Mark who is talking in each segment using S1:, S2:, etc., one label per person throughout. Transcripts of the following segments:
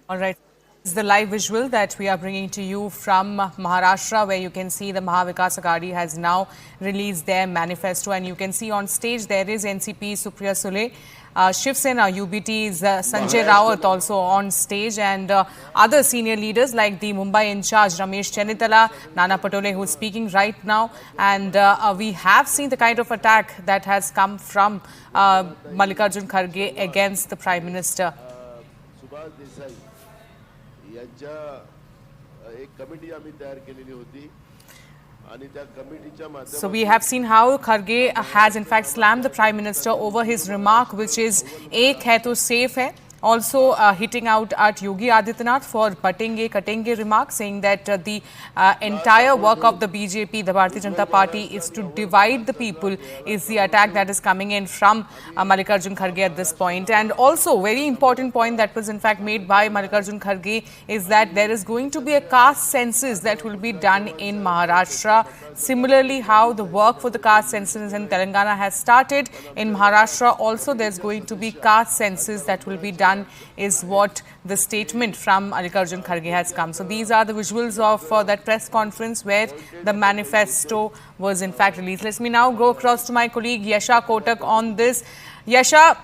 S1: All right. This is the live visual that we are bringing to you from Maharashtra, where you can see the Maha Vikas Aghadi has now released their manifesto. And you can see on stage there is NCP Supriya Sule, Shiv Sena UBT's Sanjay Rawat also on stage, and other senior leaders like the Mumbai in charge Ramesh Chennitala, Nana Patole, who is speaking right now. And we have seen the kind of attack that has come from Mallikarjun Kharge against the Prime Minister.
S2: यांच्या एक committee आम्ही तयार केलेली होती आणि त्या कमिटीच्या माध्यमातून
S1: So we have seen how Kharge has in fact slammed the Prime Minister over his remark, which is "Ek hai to safe hai." Also hitting out at Yogi Adityanath for butenge katenge remark, saying that the entire work of the BJP, the Bharatiya Janata Party, is to divide the people, is the attack that is coming in from Mallikarjun Kharge at this point. And also very important point that was in fact made by Mallikarjun Kharge is that there is going to be a caste census that will be done in Maharashtra. Similarly, how the work for the caste census in Telangana has started, in Maharashtra also there's going to be caste census that will be done, is what the statement from Mallikarjun Kharge has come. So these are the visuals of that press conference where the manifesto was in fact released. Let me now go across to my colleague Yasha Kotak on this. Yasha,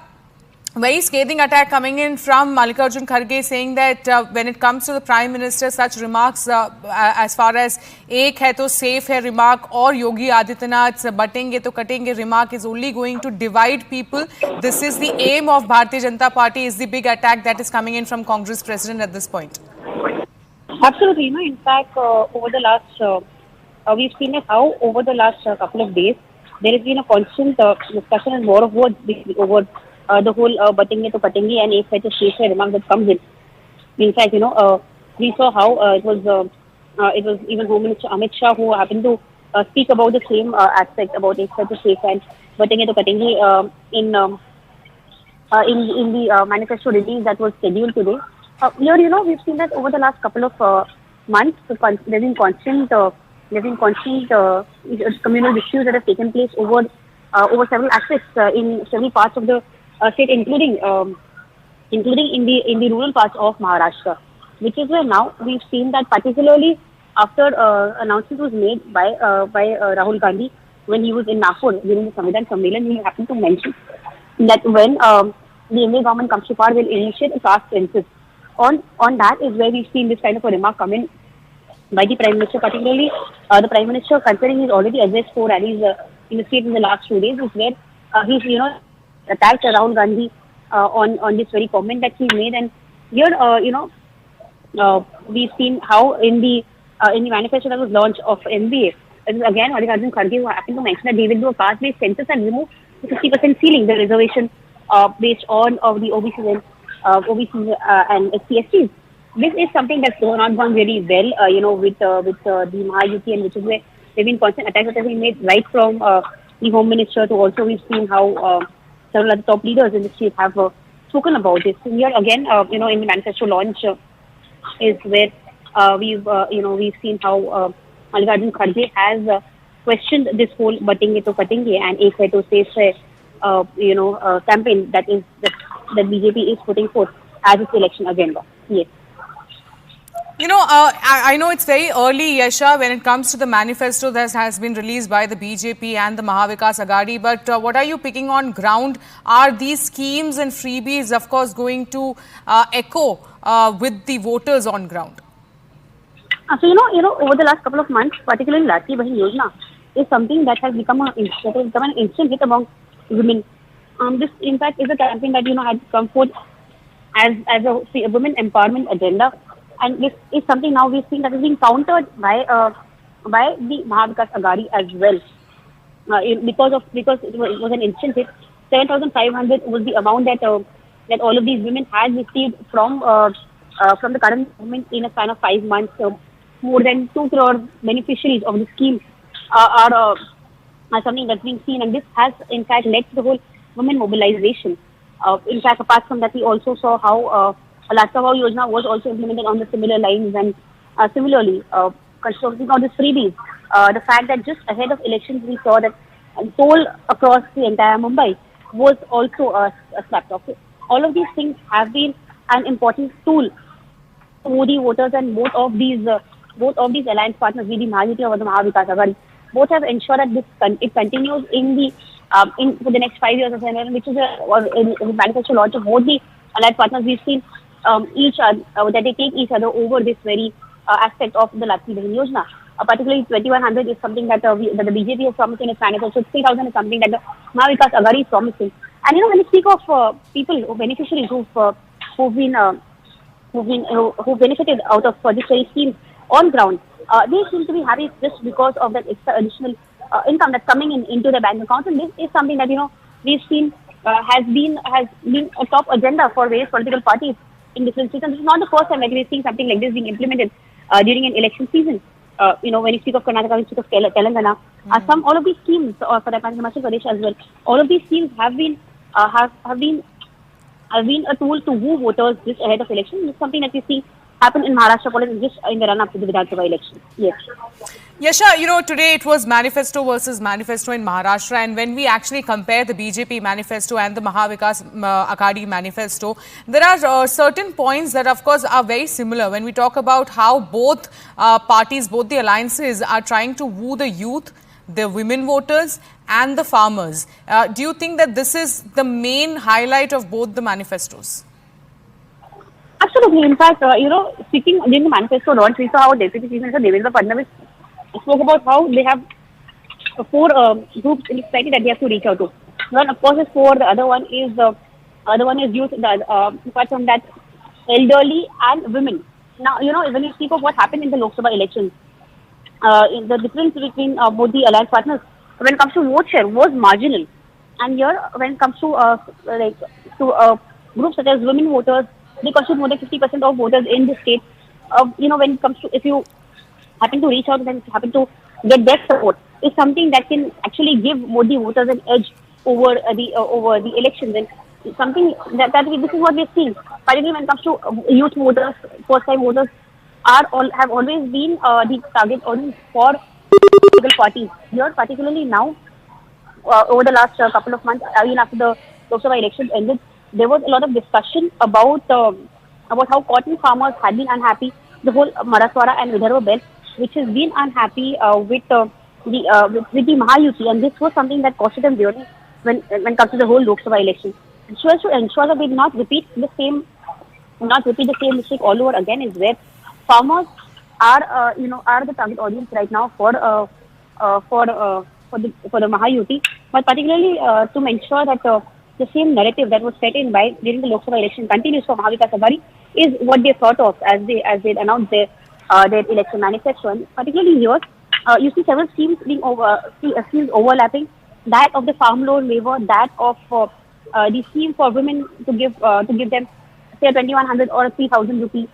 S1: very scathing attack coming in from Mallikarjun Kharge, saying that when it comes to the Prime Minister, such remarks as far as "Ek hai to safe hai" remark or Yogi Adityanath's "Batenge to katenge" remark is only going to divide people. This is the aim of Bharatiya Janata Party, is the big attack that is coming in from Congress President at this point.
S3: Absolutely. In fact, over the last, we've seen how over the last couple of days, there has been a constant discussion and war of words over the whole "Batenge to katenge" and "Ek hai to safe hai" remark that comes in. In fact, we saw how it was even Home Minister Amit Shah who happened to speak about the same aspect about "Ek hai to safe hai" and "Batenge to katenge" in the manifesto release that was scheduled today. Here, we've seen that over the last couple of months, there's been constant communal issues that have taken place over several aspects in several parts of the state, including in the rural parts of Maharashtra, which is where now we've seen that, particularly after announcement was made by Rahul Gandhi when he was in Nagpur during the Samvidhan Sammelan. He happened to mention that when the MVA government comes to power, will initiate a caste census. On that is where we've seen this kind of a remark come in by the Prime Minister, particularly the Prime Minister, considering he's already addressed 4 rallies in the state in the last 2 days, is where he's attacked Rahul Gandhi on this very comment that he made. And here we've seen how in the manifesto that was launched of MVA, again Mallikarjun Kharge, who happened to mention that they will do a caste-based census and remove the 50% ceiling, the reservation based on of the OBCs and SC/STs. This is something that's not gone very well, with the Maha and which is where there have been constant attacks that have been made right from the Home Minister to also we've seen how several other top leaders in the state have spoken about this. And here again, in the manifesto launch is where we've seen how Mallikarjun Kharge has questioned this whole "Batenge to katenge" and "Ek hai to safe hai" campaign that BJP is putting forth as its election agenda. Yes.
S1: I know it's very early, Yasha, when it comes to the manifesto that has been released by the BJP and the Maha Vikas Aghadi, but what are you picking on ground? Are these schemes and freebies, of course, going to echo with the voters on ground?
S3: So, over the last couple of months, particularly Latki Bahin Yojana is something that has become an instant hit among women. This, in fact, is a campaign that, had come forth as a women empowerment agenda. And this is something now we've seen that is being countered by the Maha Vikas Aghadi as well. Because it was an instant hit. 7,500 was the amount that all of these women had received from the current government in a span of 5 months. More than 2 crore beneficiaries of the scheme are something that's being seen, and this has in fact led to the whole women mobilization. In fact, apart from that, we also saw how lakhs Yojana was also implemented on the similar lines, and similarly, constructing all these freebies. The fact that just ahead of elections, we saw that toll across the entire Mumbai was also slapped off. All of these things have been an important tool Modi voters, and both of these alliance partners, be the Maharashtra or the Maha Vikas Aghadi, both have ensured that it continues in the in for the next 5 years or so, which is a manifesto launch of both the alliance partners. We've seen each other that they take each other over this very aspect of the Lakhs Yojana. Particularly 2100 is something that the BJP has promised in its manifesto. 3000 is something that the Maha Vikas Aghadi is promising. And when you speak of people, beneficiaries who've benefited out of this very scheme on ground, they seem to be happy just because of that extra additional income that's coming into the bank account. And this is something that we've seen has been a top agenda for various political parties in different states. And this is not the first time that we're seeing something like this being implemented during an election season. When you speak of Karnataka, when you speak of Telangana, Assam, all of these schemes, or for that matter, Himachal Pradesh as well, all of these schemes have been a tool to woo voters just ahead of election. It's something that we see happen in Maharashtra politics just in the run-up to the Vidhan Sabha election. Yes.
S1: Yasha, today it was manifesto versus manifesto in Maharashtra, and when we actually compare the BJP manifesto and the Maha Vikas Aghadi manifesto, there are certain points that of course are very similar when we talk about how both parties, both the alliances are trying to woo the youth, the women voters and the farmers. Do you think that this is the main highlight of both the manifestos?
S3: Absolutely. In fact, speaking during the manifesto launch, we saw how Deputy Chief Minister Devendra Fadnavis spoke about how they have 4 groups in society that they have to reach out to. One, of course, is 4. The other one is youth. Apart from that, elderly and women. Now, when you speak of what happened in the Lok Sabha elections, the difference between both the alliance partners when it comes to vote share was marginal. And here, when it comes to groups such as women voters, they constitute more than 50% of voters in the state. When it comes to, if you happen to reach out and happen to get their support, is something that can actually give Modi voters an edge over the elections. And something that this is what we're seeing. Particularly when it comes to youth voters, first-time voters, have always been the target audience for political parties. Here, particularly now, over the last couple of months, even after the Lok Sabha elections ended, there was a lot of discussion about how cotton farmers had been unhappy, the whole Marathwada and Vidarbha belt, which has been unhappy with the Mahayuti, and this was something that costed them dearly when it comes to the whole Lok Sabha election. And so as to ensure that they did not repeat the same mistake all over again, is where farmers are the target audience right now for the Mahayuti, but particularly to ensure that the same narrative that was set in during the Lok Sabha election continues for Maha Vikas Aghadi is what they thought of as they announced their election manifesto. And particularly here, you see several schemes schemes overlapping. That of the farm loan waiver, that of the scheme for women to give them say 2100 or 3000 rupees.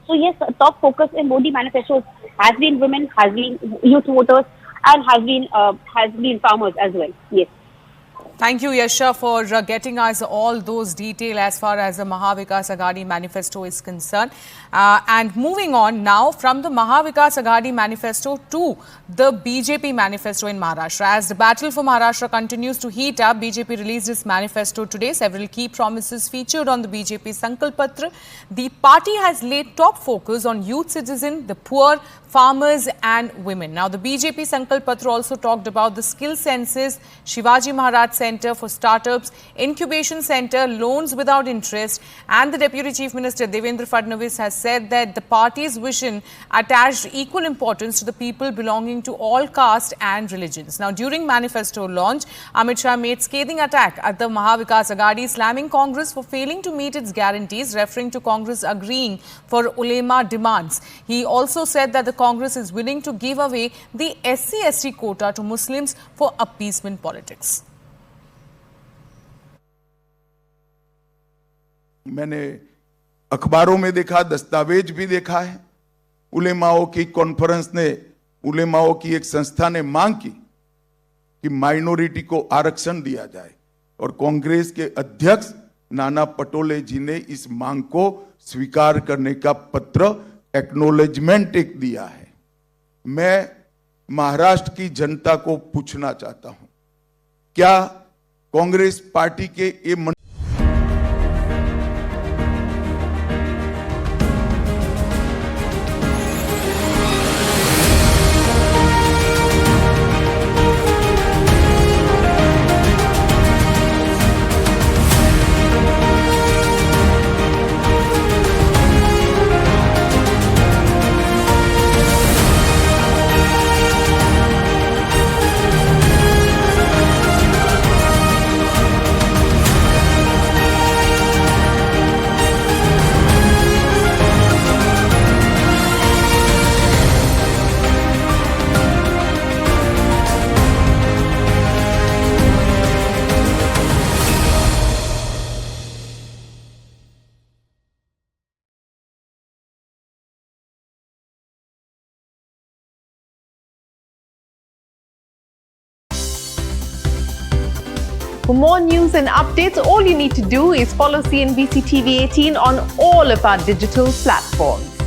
S3: So yes, top focus in both the manifestos has been women, has been youth voters, and has been farmers as well. Yes.
S1: Thank you, Yasha, for getting us all those details as far as the Maha Vikas Aghadi manifesto is concerned. And moving on now from the Maha Vikas Aghadi manifesto to the BJP manifesto in Maharashtra. As the battle for Maharashtra continues to heat up, BJP released its manifesto today. Several key promises featured on the BJP Sankalp Patra. The party has laid top focus on youth citizens, the poor, farmers and women. Now, the BJP Sankalp Patra also talked about the skill census, Shivaji Maharaj Center for Startups, Incubation Center, loans without interest, and the Deputy Chief Minister Devendra Fadnavis has said that the party's vision attached equal importance to the people belonging to all castes and religions. Now, during manifesto launch, Amit Shah made scathing attack at the Maha Vikas Aghadi, slamming Congress for failing to meet its guarantees, referring to Congress agreeing for Ulema demands. He also said that the Congress is willing to give away the SC/ST quota to Muslims for appeasement politics.
S4: मैंने अखबारों में देखा, दस्तावेज भी देखा है। उलेमाओं की conference ने, उलेमाओं की एक संस्था ने मांग की कि माइनॉरिटी को आरक्षण दिया जाए, और कांग्रेस के अध्यक्ष नाना पटोले जी ने इस मांग को स्वीकार करने का पत्र, एक्नॉलेजमेंट एक दिया है। मैं महाराष्ट्र की जनता को पूछना चाहता हूं, क्या कांग्रेस पार्टी के ये
S5: For more news and updates, all you need to do is follow CNBC TV 18 on all of our digital platforms.